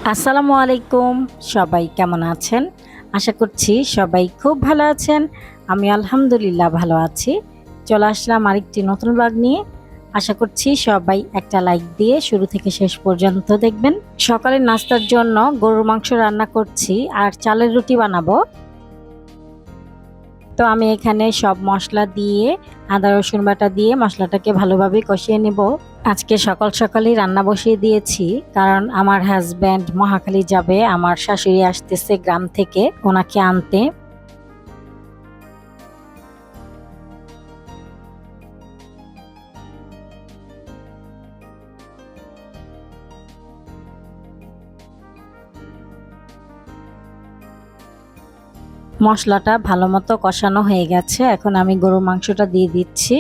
আসসালামু আলাইকুম। সবাই কেমন আছেন? আশা করছি সবাই খুব ভালো আছেন। আমি আলহামদুলিল্লাহ ভালো আছি। চলে আসলাম আরেকটি নতুন ব্লগ নিয়ে। আশা করছি সবাই একটা লাইক দিয়ে শুরু থেকে শেষ পর্যন্ত দেখবেন। সকালের নাস্তার জন্য গরুর মাংস রান্না করছি আর চালের রুটি বানাবো। তো আমি এখানে সব মশলা দিয়ে আদা রসুন বাটা দিয়ে মশলাটাকে ভালোভাবে কষিয়ে নেব। আজকে সকাল সকালই রান্না বসিয়ে দিয়েছি, কারণ আমার হাজব্যান্ড মহাখালী যাবে। আমার শাশুড়ি আসতেছে গ্রাম থেকে ওনাকে আনতে। মশলাটা ভালো মতো কষানো হয়ে গেছে, এখন আমি গরুর মাংসটা দিয়ে দিচ্ছি।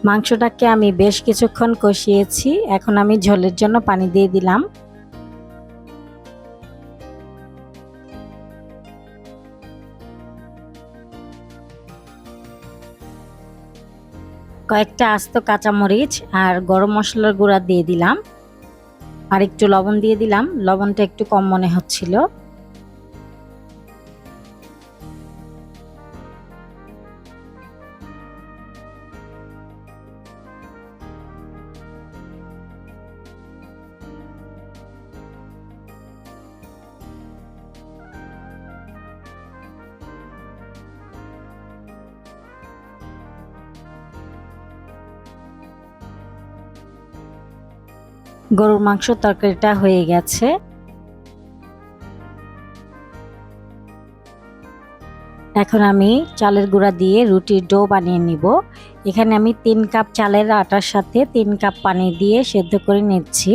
মাংসটাকে আমি বেশ কিছুক্ষণ কষিয়েছি, এখন আমি ঝোলের জন্য পানি দিয়ে দিলাম। কয়েকটা আস্ত কাঁচামরিচ আর গরম মশলার গুঁড়া দিয়ে দিলাম, আর একটু লবণ দিয়ে দিলাম। লবণটা একটু কম মনে হচ্ছিল। গরুর মাংস তরকারিটা হয়ে গেছে। এখন আমি চালের গুঁড়া দিয়ে রুটির ডো বানিয়ে নিব। এখানে আমি 3 কাপ চালের আটার সাথে 3 কাপ পানি দিয়ে সেদ্ধ করে নিচ্ছি।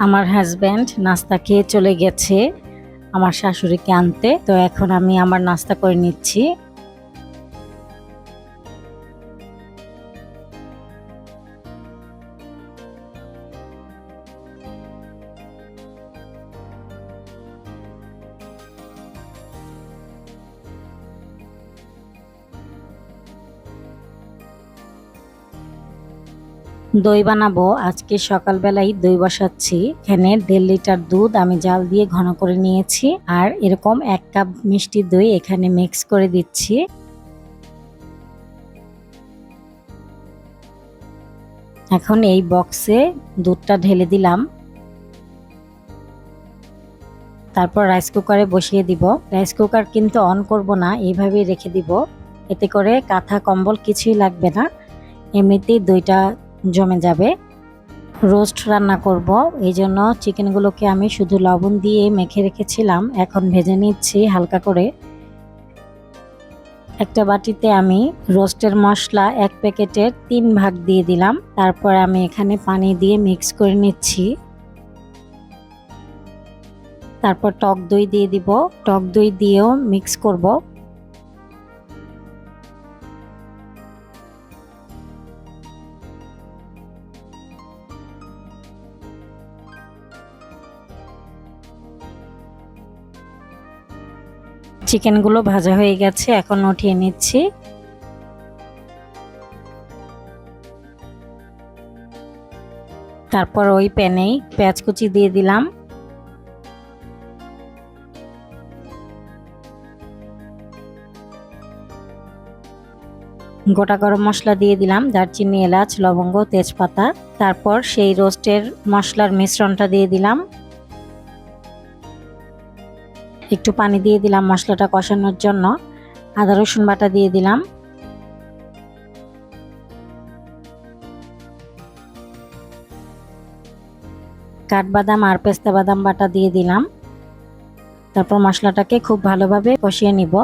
আমার হাজব্যান্ড নাস্তা খেয়ে চলে গেছে আমার শাশুড়িকে আনতে। তো এখন আমি আমার নাস্তা করে নিচ্ছি। দই বানাবো। আজকে সকালবেলায় দই বসাচ্ছি। এখানে 1.5 লিটার দুধ আমি জাল দিয়ে ঘন করে নিয়েছি, আর এরকম 1 কাপ মিষ্টি দই এখানে মিক্স করে দিচ্ছি। এখন এই বক্সে দুধটা ঢেলে দিলাম, তারপর রাইস কুকারে বসিয়ে দিব। রাইস কুকার কিন্তু অন করব না, এইভাবেই রেখে দিব। এতে করে কাঁথা কম্বল কিছুই লাগবে না, এমনিতেই দইটা জমে যাবে। রোস্ট রান্না করব, এই জন্য চিকেনগুলোকে আমি শুধু লবণ দিয়ে মেখে রেখেছিলাম, এখন ভেজে নিচ্ছি হালকা করে। একটা বাটিতে আমি রোস্টের মশলা 1 প্যাকেটের 3 ভাগ দিয়ে দিলাম। তারপর আমি এখানে পানি দিয়ে মিক্স করে নিচ্ছি। তারপর টক দই দিয়ে দিব, টক দই দিয়েও মিক্স করব। চিকেনগুলো ভাজা হয়ে গেছে, এখন উঠিয়ে নিচ্ছি। তারপর ওই প্যানেই পেঁয়াজ কুচি দিয়ে দিলাম, গোটা গরম মশলা দিয়ে দিলাম, দারচিনি, এলাচ, লবঙ্গ, তেজপাতা। তারপর সেই রোস্টের মশলার মিশ্রণটা দিয়ে দিলাম, একটু পানি দিয়ে দিলাম মশলাটা কষানোর জন্য। আদা রসুন বাটা দিয়ে দিলাম, কাঠবাদাম আর পেস্তা বাদাম বাটা দিয়ে দিলাম। তারপর মশলাটাকে খুব ভালোভাবে কষিয়ে নিব।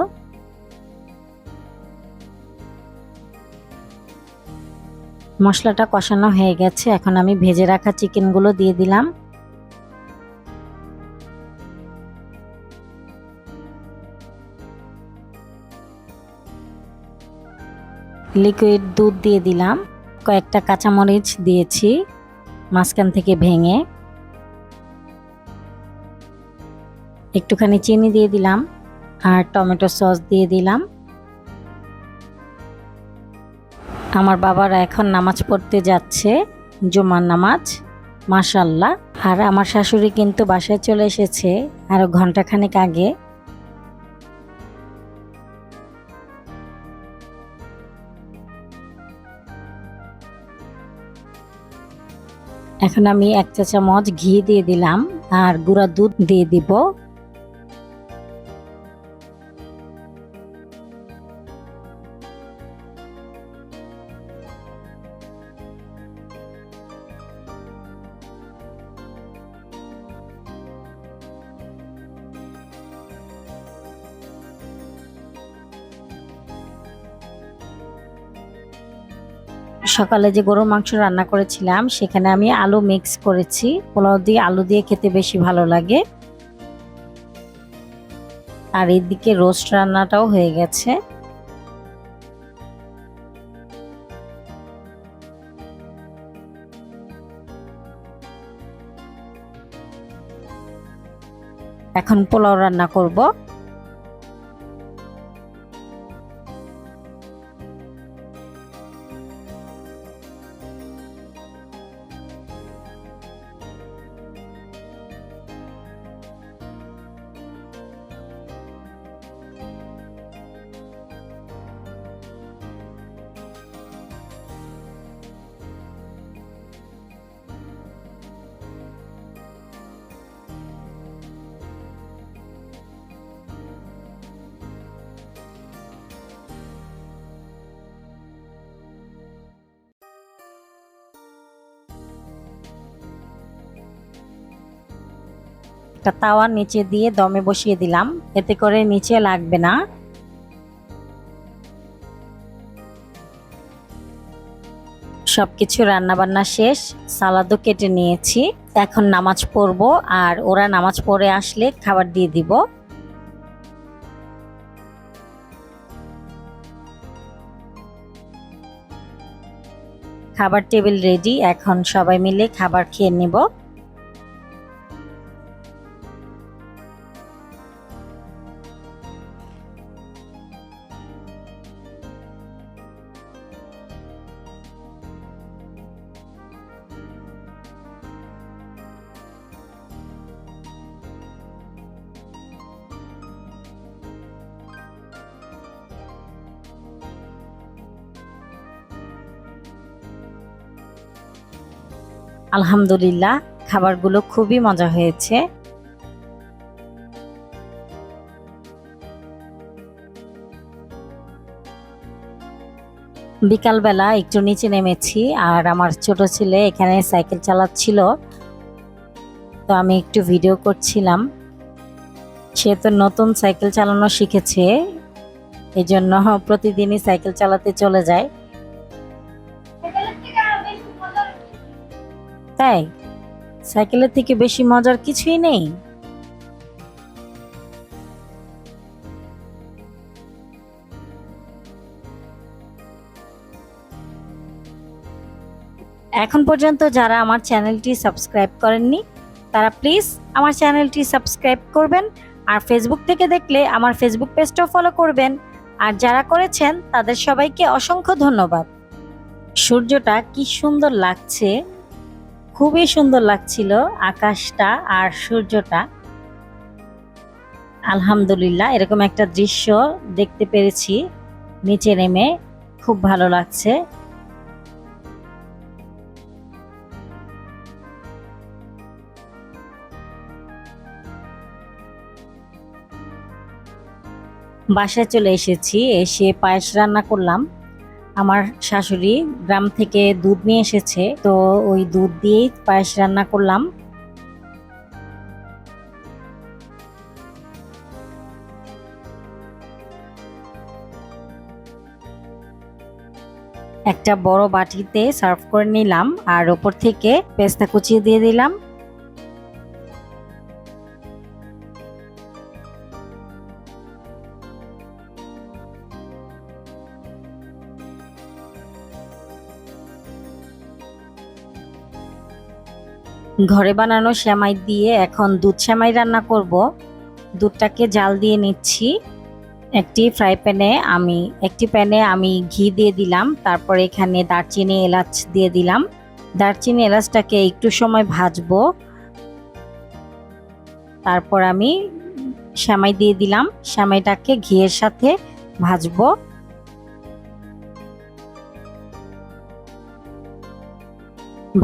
মশলাটা কষানো হয়ে গেছে, এখন আমি ভেজে রাখা চিকেনগুলো দিয়ে দিলাম। লিকুইড দুধ দিয়ে দিলাম, কয়েকটা কাঁচামরিচ দিয়েছি মাঝখান থেকে ভেঙে, একটুখানি চিনি দিয়ে দিলাম আর টমেটো সস দিয়ে দিলাম। আমার বাবারা এখন নামাজ পড়তে যাচ্ছে, জুমার নামাজ, মাশাআল্লাহ। আর আমার শাশুড়ি কিন্তু বাসায় চলে এসেছে আরো ঘন্টাখানেক আগে। এখন আমি 1 চা চামচ ঘি দিয়ে দিলাম আর গুঁড়া দুধ দিয়ে দিব। সকালে যে গরুর মাংস রান্না করেছিলাম সেখানে আমি আলু মিক্স করেছি, পোলাও দিয়ে আলু দিয়ে খেতে বেশি ভালো লাগে। আর এদিকে রোস্ট রান্নাটাও হয়ে গেছে। এখন পোলাও রান্না করব। একটা তাওয়ার নিচে দিয়ে দমে বসিয়ে দিলাম, এতে করে নিচে লাগবে না। সবকিছু রান্না বান্না শেষ, সালাদও কেটে নিয়েছি। এখন নামাজ পড়বো আর ওরা নামাজ পড়ে আসলে খাবার দিয়ে দিব। খাবার টেবিল রেডি, এখন সবাই মিলে খাবার খেয়ে নিব। আলহামদুলিল্লাহ, খাবারগুলো খুবই মজা হয়েছে। বিকালবেলা একটু নিচে নেমেছি আর আমার ছোট ছেলে এখানে সাইকেল চালাচ্ছিল, তো আমি একটু ভিডিও করছিলাম। সে তো নতুন সাইকেল চালানো শিখেছে, এই জন্য প্রতিদিনই সাইকেল চালাতে চলে যায়। তাই সাইকেলের থেকে বেশি মজার কিছুই নেই। এখন পর্যন্ত যারা আমার চ্যানেলটি সাবস্ক্রাইব করেননি তারা প্লিজ আমার চ্যানেলটি সাবস্ক্রাইব করবেন আর ফেসবুক থেকে দেখলে আমার ফেসবুক পেজটাও ফলো করবেন। আর যারা করেছেন তাদের সবাইকে অসংখ্য ধন্যবাদ। সূর্যটা কি সুন্দর লাগছে, খুবই সুন্দর লাগছিল আকাশটা আর সূর্যটা। আলহামদুলিল্লাহ এরকম একটা দৃশ্য দেখতে পেরেছি নিচে নেমে, খুব ভালো লাগছে। বাসায় চলে এসেছি, এসে পায়েস রান্না করলাম। আমার শাশুড়ি গ্রাম থেকে দুধ নিয়ে এসেছে, তো ওই দুধ দিয়েই পায়েস রান্না করলাম। একটা বড় বাটিতে সার্ভ করে নিলাম আর ওপর থেকে পেস্তা কুচিয়ে দিয়ে দিলাম। ঘরে বানানো সেমাই দিয়ে এখন দুধ সেমাই রান্না করব। দুধটাকে জাল দিয়ে নিচ্ছি। একটি প্যানে আমি ঘি দিয়ে দিলাম, তারপর এখানে দারচিনি এলাচ দিয়ে দিলাম। দারচিনি এলাচটাকে একটু সময় ভাজবো, তারপর আমি সেমাই দিয়ে দিলাম। সেমাইটাকে ঘিয়ের সাথে ভাজবো।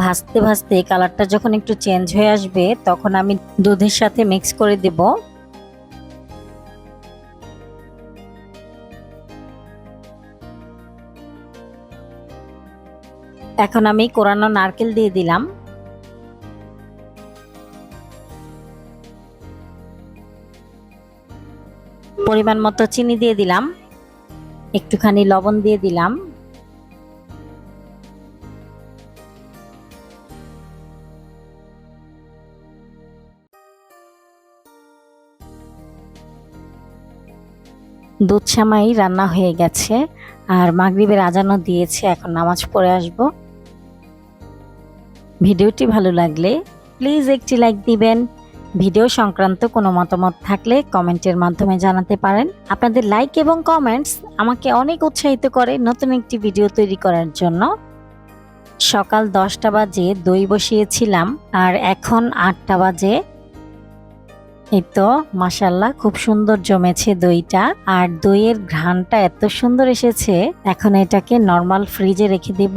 ভাজতে ভাজতে কালারটা যখন একটু চেঞ্জ হয়ে আসবে তখন আমি দুধের সাথে মিক্স করে দেব। এখন আমি কোরানো নারকেল দিয়ে দিলাম। পরিমাণ মতো চিনি দিয়ে দিলাম, একটুখানি লবণ দিয়ে দিলাম। দুধ সেমাই রান্না হয়ে গেছে আর মাগরিবের আজানও দিয়েছে, এখন নামাজ পড়ে আসব। ভিডিওটি ভালো লাগলে প্লিজ একটি লাইক দিবেন। ভিডিও সংক্রান্ত কোনো মতামত থাকলে কমেন্টের মাধ্যমে জানাতে পারেন। আপনাদের লাইক এবং কমেন্টস আমাকে অনেক উৎসাহিত করে নতুন একটি ভিডিও তৈরি করার জন্য। সকাল 10টা বাজে দই বসিয়েছিলাম আর এখন 8টা বাজে। এই তো মাশাআল্লাহ খুব সুন্দর জমেছে দইটা, আর দইয়ের ঘ্রাণটা এত সুন্দর এসেছে। এখন এটাকে নরমাল ফ্রিজে রেখে দেব।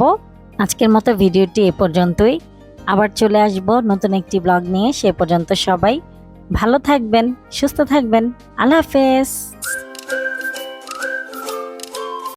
আজকের মতো ভিডিওটি এ পর্যন্তই। আবার চলে আসব নতুন একটি ব্লগ নিয়ে। সে পর্যন্ত সবাই ভালো থাকবেন, সুস্থ থাকবেন। আল্লাহ হাফেজ।